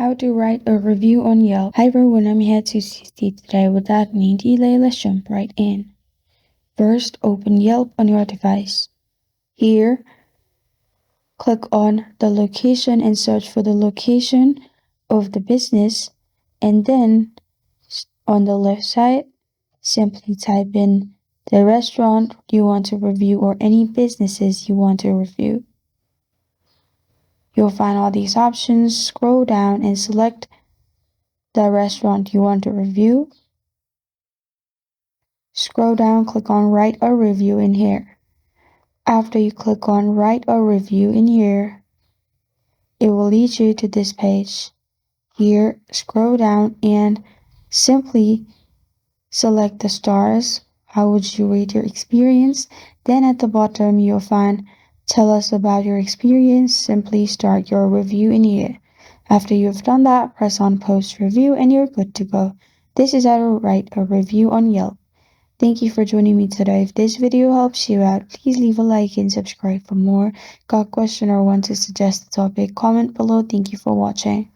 how to write a review on Yelp. Hi everyone, I'm here to assist you today. Without any delay, let's jump right in. First, open Yelp on your device. Here, click on the location and search for the location of the business, and then on the left side, simply type in the restaurant you want to review or any businesses you want to review. You'll find all these options. Scroll down and select the restaurant you want to review. Scroll down, click on write a review in here. After you click on write a review in here, it will lead you to this page. Here, scroll down and simply select the stars. How would you rate your experience? Then at the bottom, you'll find tell us about your experience. Simply start your review in here. After you've done that, press on post review and you're good to go. This is how to write a review on Yelp. Thank you for joining me today. If this video helps you out, please leave a like and subscribe for more. Got a question or want to suggest a topic? Comment below. Thank you for watching.